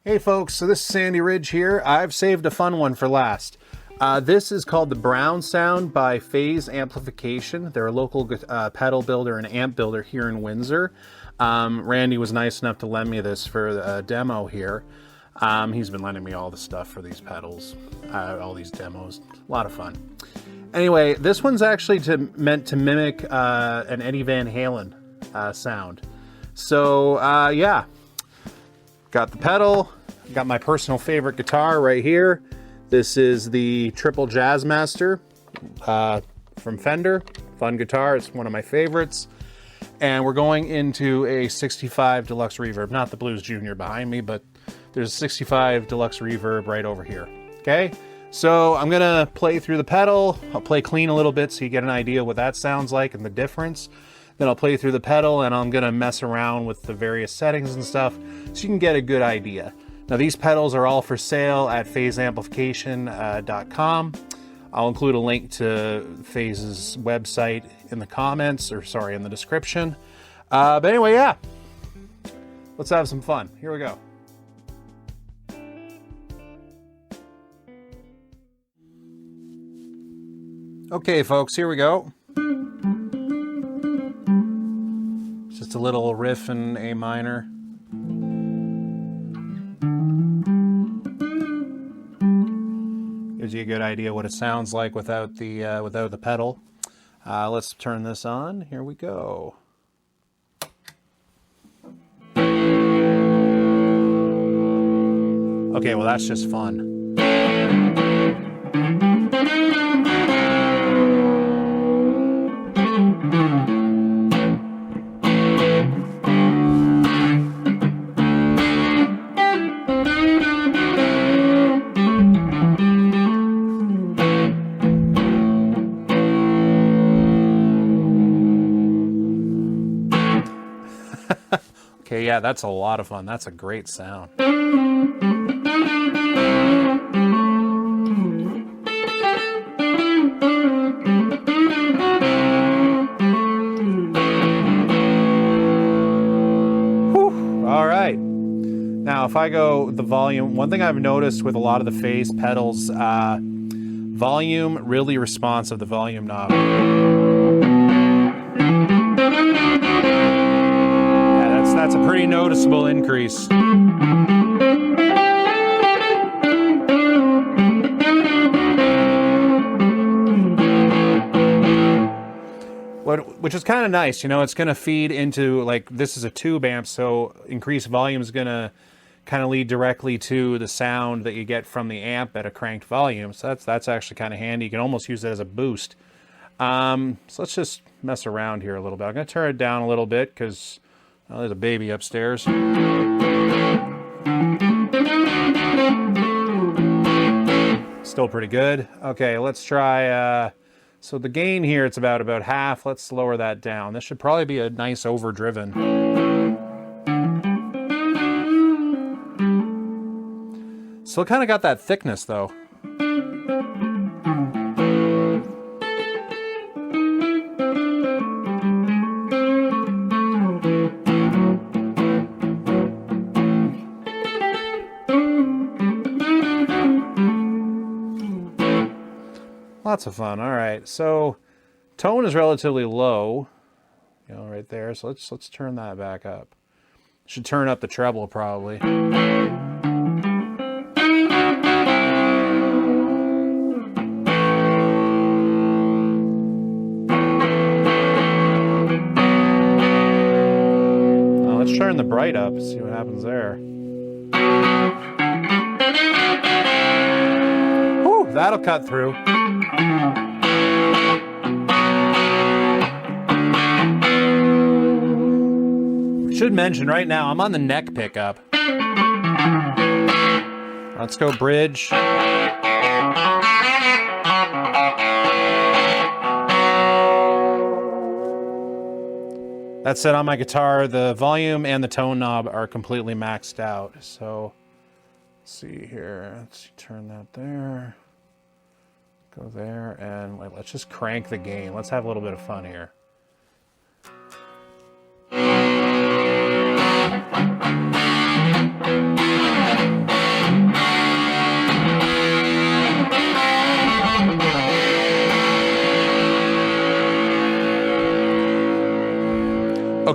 Hey folks, so this is Sandy Ridge here. I've saved a fun one for last. This is called the Brown Sound by Phaez Amplification. They're a local pedal builder and amp builder here in Windsor. Randy was nice enough to lend me this for a demo here. He's been lending me all the stuff for these pedals, all these demos. A lot of fun. Anyway, this one's actually meant to mimic an Eddie Van Halen sound. So yeah, got the pedal, got my personal favorite guitar right here. This is the Triple Jazzmaster from Fender. Fun guitar, it's one of my favorites. And we're going into a 65 Deluxe Reverb, not the Blues Junior behind me, but there's a 65 Deluxe Reverb right over here, okay? So I'm gonna play through the pedal. I'll play clean a little bit so you get an idea what that sounds like and the difference. Then I'll play through the pedal and I'm gonna mess around with the various settings and stuff so you can get a good idea. Now these pedals are all for sale at phaezamplification.com. I'll include a link to Phaez's website in the comments, or sorry, in the description. But anyway, yeah, let's have some fun. Here we go. Okay, folks, here we go. Just a little riff in A minor. Gives you a good idea what it sounds like without the pedal. Let's turn this on. Here we go. Okay, well that's just fun. Okay, yeah, that's a lot of fun. That's a great sound. Whew. All right. Now, if I go the volume, one thing I've noticed with a lot of the Phaez pedals, volume really responsive, the volume knob. That's a pretty noticeable increase. Which is kind of nice, you know, it's going to feed into, like, this is a tube amp, so increased volume is going to kind of lead directly to the sound that you get from the amp at a cranked volume. So that's actually kind of handy. You can almost use it as a boost. So let's just mess around here a little bit. I'm going to turn it down a little bit because well, there's a baby upstairs. Still pretty good. Okay, let's try, so the gain here, it's about half. Let's lower that down. This should probably be a nice overdriven. Still kind of got that thickness though. Lots of fun. All right, so tone is relatively low, you know, right there. So let's turn that back up. Should turn up the treble probably. Now let's turn the bright up. See what happens there. Whew, that'll cut through. Should mention right now I'm on the neck pickup. Let's go bridge. That said, on my guitar, the volume and the tone knob are completely maxed out. So let's see here. Let's turn that there. Go there, and let's just crank the gain. Let's have a little bit of fun here.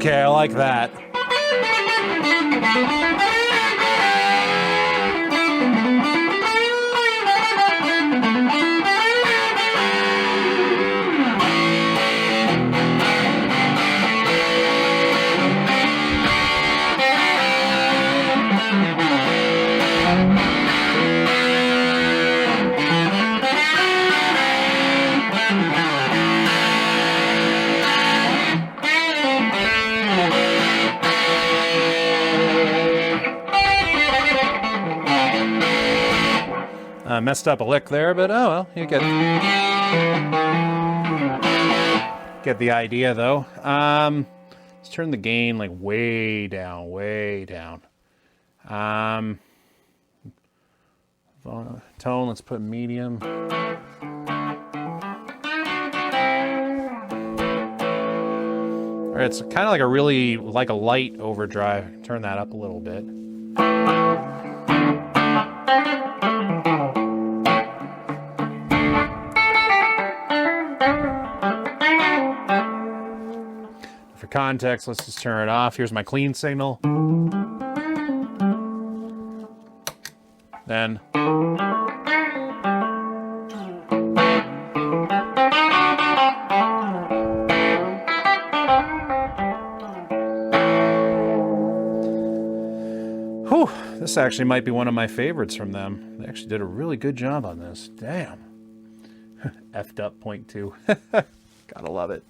Okay, I like that. Messed up a lick there, but oh well, you get the idea though. Let's turn the gain like way down, way down. Tone, let's put medium. All right, it's kind of like a really like a light overdrive. Turn that up a little bit. For context, let's just turn it off. Here's my clean signal. Then whew, this actually might be one of my favorites from them. They actually did a really good job on this. Damn. F'd up 0.2. Gotta love it.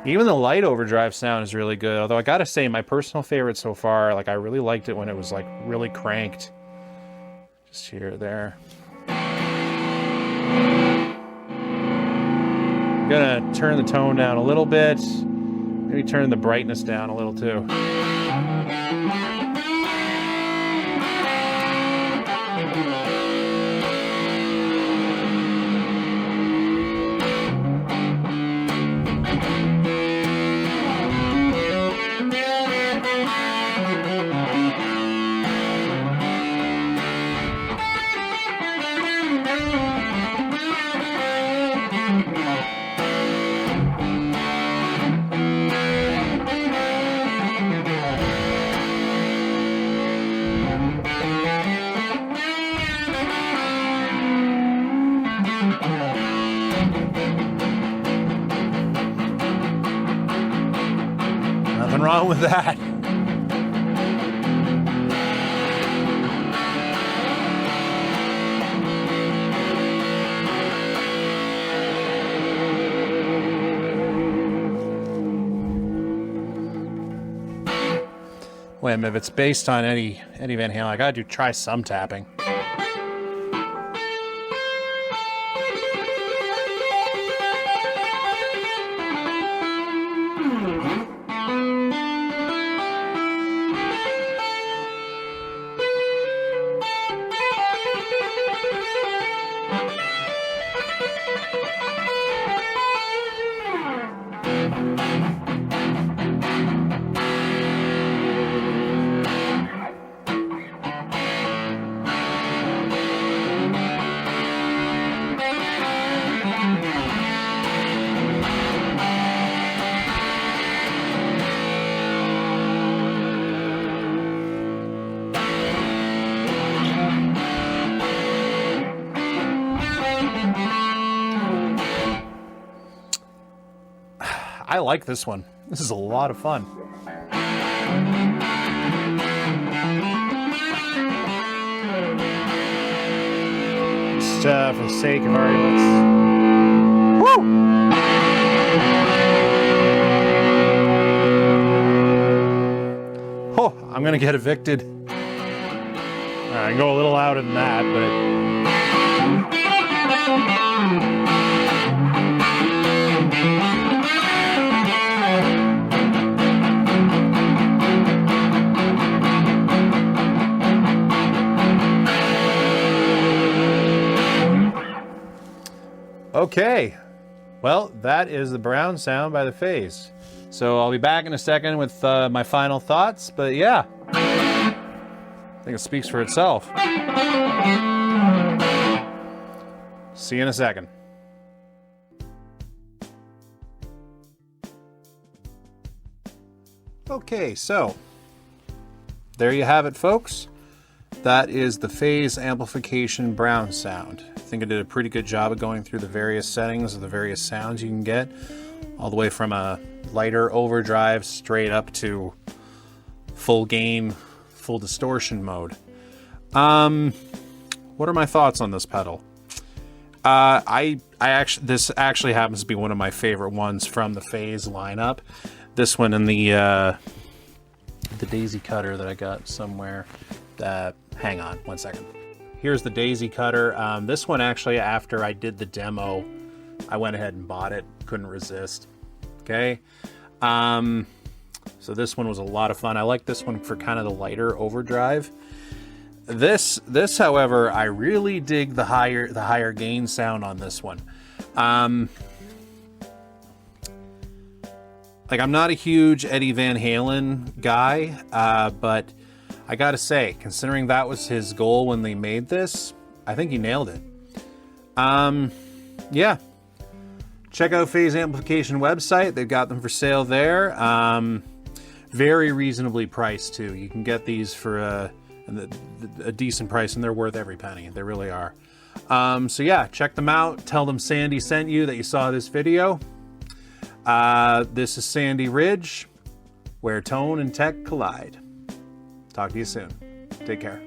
Even the light overdrive sound is really good, although I gotta say my personal favorite so far, like I really liked it when it was like really cranked. Just here, there. I'm gonna turn the tone down a little bit, maybe turn the brightness down a little too. Nothing wrong with that. Wait a minute, if it's based on Eddie Van Halen, I gotta try some tapping. I like this one. This is a lot of fun. Just for the sake of arguments. Woo! Oh, I'm gonna get evicted. I can go a little louder than that, but okay, well, that is the Brown Sound by the Phaez. So I'll be back in a second with my final thoughts, but yeah, I think it speaks for itself. See you in a second. Okay, so there you have it, folks. That is the Phaez Amplification Brown Sound. I think I did a pretty good job of going through the various settings of the various sounds you can get, all the way from a lighter overdrive straight up to full gain, full distortion mode. What are my thoughts on this pedal? This actually happens to be one of my favorite ones from the Phaez lineup. This one and the daisy cutter that I got somewhere. Hang on one second. Here's the daisy cutter. This one actually, after I did the demo, I went ahead and bought it. Couldn't resist. Okay. So this one was a lot of fun. I like this one for kind of the lighter overdrive. This, however, I really dig the higher gain sound on this one. Like, I'm not a huge Eddie Van Halen guy, but I gotta say, considering that was his goal when they made this, I think he nailed it. Yeah. Check out Phaez Amplification website. They've got them for sale there. Very reasonably priced, too. You can get these for a decent price, and they're worth every penny. They really are. So yeah, check them out. Tell them Sandy sent you, that you saw this video. This is Sandy Ridge, where tone and tech collide. Talk to you soon. Take care.